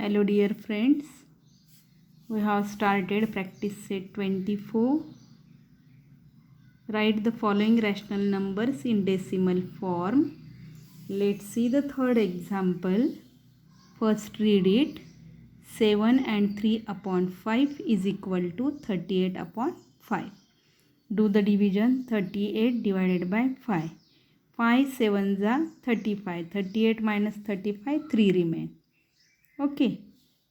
Hello dear friends, we have started practice set 24. Write the following rational numbers in decimal form. Let's see the third example. First read it. 7 and 3 upon 5 is equal to 38 upon 5. Do the division. 38 divided by 5. 5 7s are 35. 38 minus 35, 3 remain. Okay.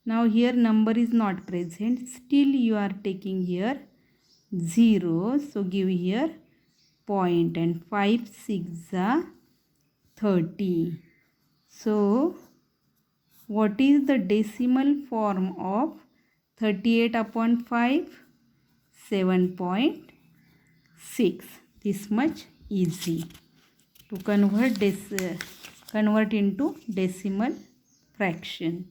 Now here number is not present. Still you are taking here 0. So give here point and 5 6 are 30. So what is the decimal form of 38 upon 5? 7.6. This much easy to convert into decimal fraction.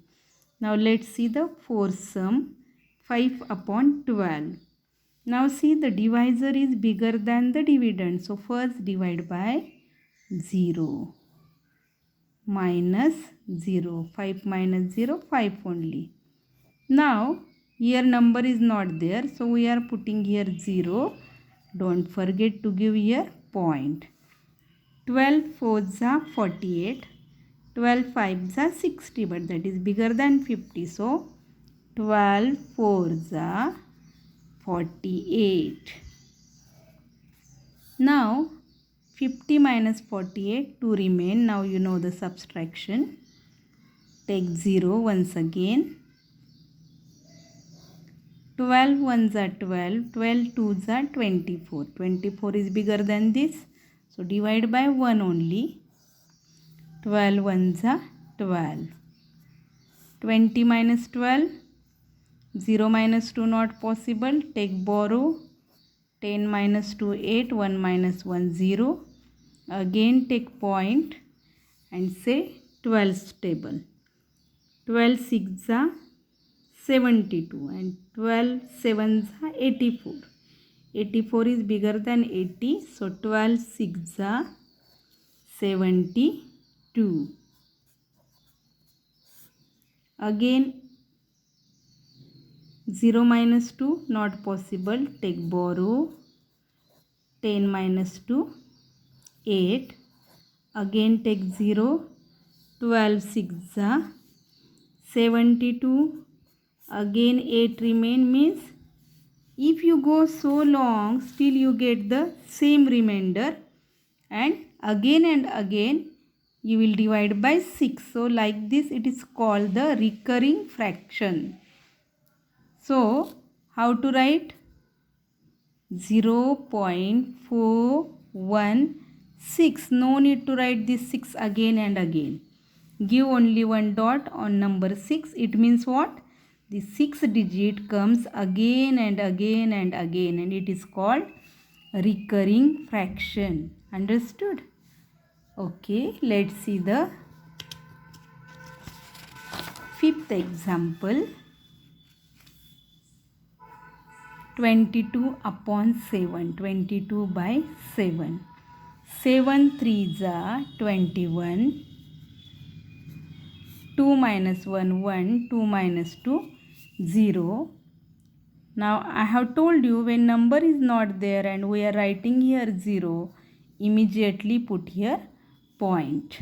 Now let's see the fourth sum. 5 upon 12. Now see, the divisor is bigger than the dividend. So first divide by 0. Minus 0. 5 minus 0, 5 only. Now here number is not there. So we are putting here 0. Don't forget to give here point. 12 4s are 48. 12 5s are 60, but that is bigger than 50. So 12 4s are 48. Now 50 minus 48, 2 remain. Now you know the subtraction. Take 0 once again. 12 ones are 12. 12 twos are 24. 24 is bigger than this. So divide by 1 only. 12 ones are 12. 20 minus 12. 0 minus 2 not possible. Take borrow. 10 minus 2 8. 1 minus 1 0. Again take point and say 12's table. 12 6 are 72 and 12 7s are 84. 84 is bigger than 80. So 12 6 are 72. Again 0 minus 2 not possible. Take borrow. 10 minus 2 8. Again take 0. 12 6 are 72. Again 8 remain, means if you go so long still you get the same remainder, and again you will divide by 6. So like this it is called the recurring fraction. So how to write? 0.416. No need to write this 6 again and again. Give only one dot on number 6. It means what? The 6 digit comes again and again and again, and it is called recurring fraction. Understood? Okay, let's see the fifth example. 22 upon 7. 22 by 7. 7 3s are 21. 2 minus 1 1. 2 minus 2 0. Now I have told you, when number is not there and we are writing here 0, immediately put here point.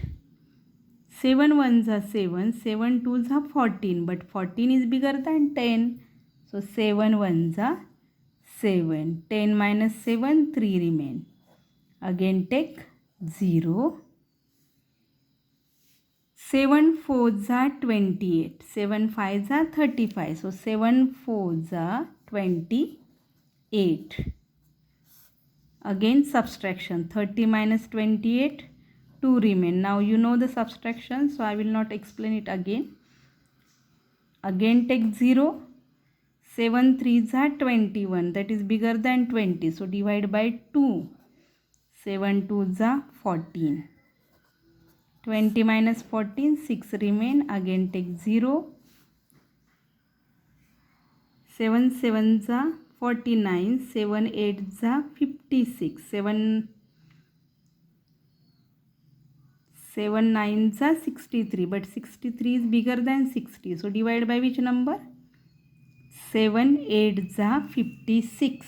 7 1s are 7. 7 2s are 14, but 14 is bigger than 10. So 7 1s are 7. 10 minus 7, 3 remain. Again take 0. 7 4s are 28. 7 5s are 35. So 7 4s are 28. Again subtraction. 30 minus 28, 2 remain. Now you know the subtraction, so I will not explain it again. Again take 0. 7 3s are 21. That is bigger than 20. So divide by 2. 7 2s are 14. 20 minus 14, 6 remain. Again take 0. 7 7s are 49. 7 8s are 56. 7 7 9s are 63, but 63 is bigger than 60. So divide by which number? 7 8s are 56.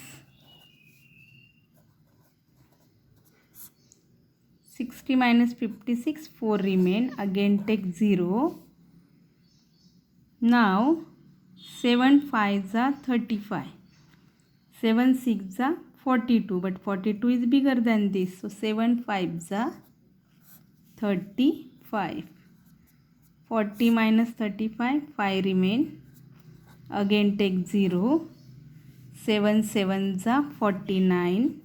60 minus 56, 4 remain. Again take 0. Now 7 5s are 35. 7 6s are 42, but 42 is bigger than this. So 7 5s are 35. 40 minus 35, 5 remain. Again take 0. 7 7s are 49.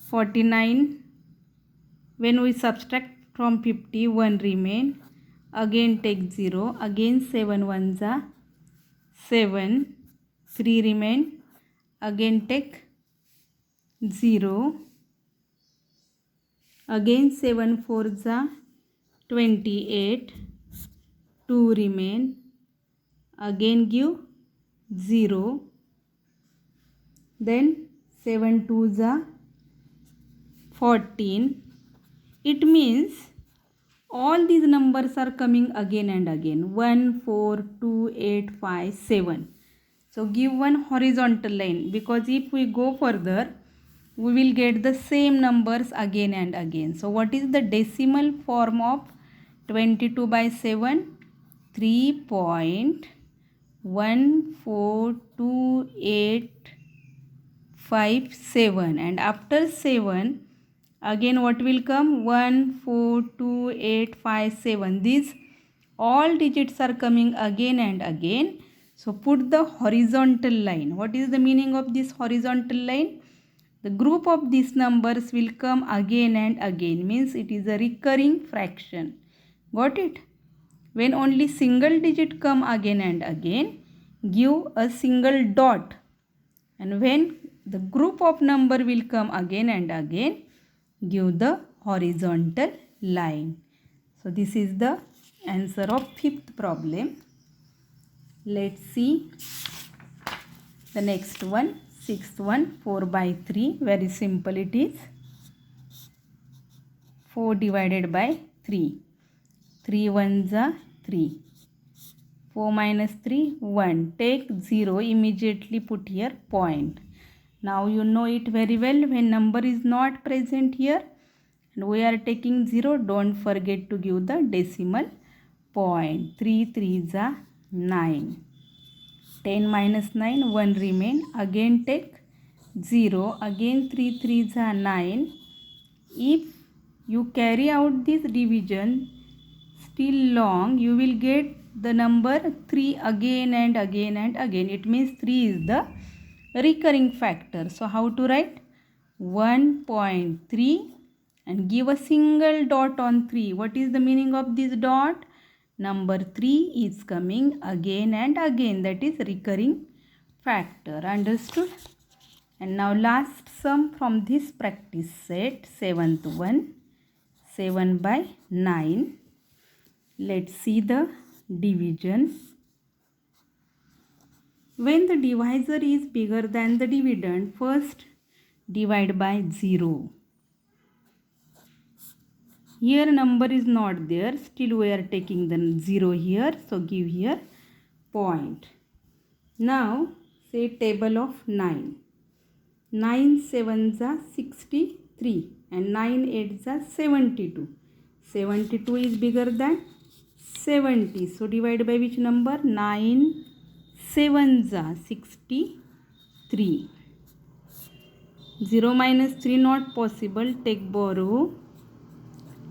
49, when we subtract from 50, 1 remain. Again take 0. Again 7 1s are 7. 3 remain. Again take 0. Again 7 4s are 28. 2 remain. Again give 0. Then 7 2s are 14. It means all these numbers are coming again and again. 1 4 2 8 5 7. So give one horizontal line, because if we go further we will get the same numbers again and again. So what is the decimal form of 22 by 7? 3.142857, and after 7 again what will come? 14285 These all digits are coming again and again. So put the horizontal line. What is the meaning of this horizontal line? The group of these numbers will come again and again, means it is a recurring fraction. Got it? When only single digit come again and again, give a single dot. And when the group of number will come again and again, give the horizontal line. So this is the answer of fifth problem. Let's see the next one, sixth one, 4 by 3. Very simple it is. 4 divided by 3. 3 1s are 3. 4 minus 3, 1. Take 0, immediately put here point. Now you know it very well, when number is not present here and we are taking 0, don't forget to give the decimal point. 3 3s are 9. 10 minus 9, 1 remain. Again take 0. Again 3 3s are 9. If you carry out this division still long, you will get the number 3 again and again and again. It means 3 is the recurring factor. So how to write? 1.3 and give a single dot on 3. What is the meaning of this dot? Number 3 is coming again and again. That is recurring factor. Understood? And now last sum from this practice set, 7th one, 7 by 9. Let's see the division. When the divisor is bigger than the dividend, first divide by 0. Here number is not there, still we are taking the 0 here, so give here point. Now say table of 9. 9 7s are 63 and 9 8s are 72. 72 is bigger than 70. So divide by which number? 9 7s are 63. 0 minus 3 not possible. Take borrow.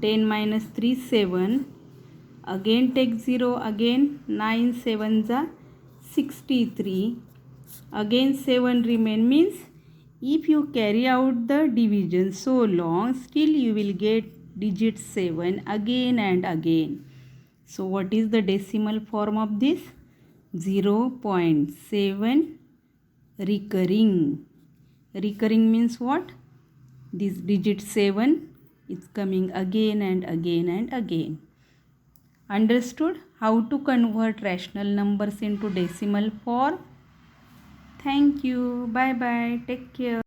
10 minus 3 7. Again take 0. Again 9 7s are 63. Again 7 remain, means if you carry out the division so long, still you will get digit 7 again and again. So what is the decimal form of this? 0.7 recurring. Recurring means what? This digit 7 is coming again and again and again. Understood how to convert rational numbers into decimal form? Thank you. Bye bye. Take care.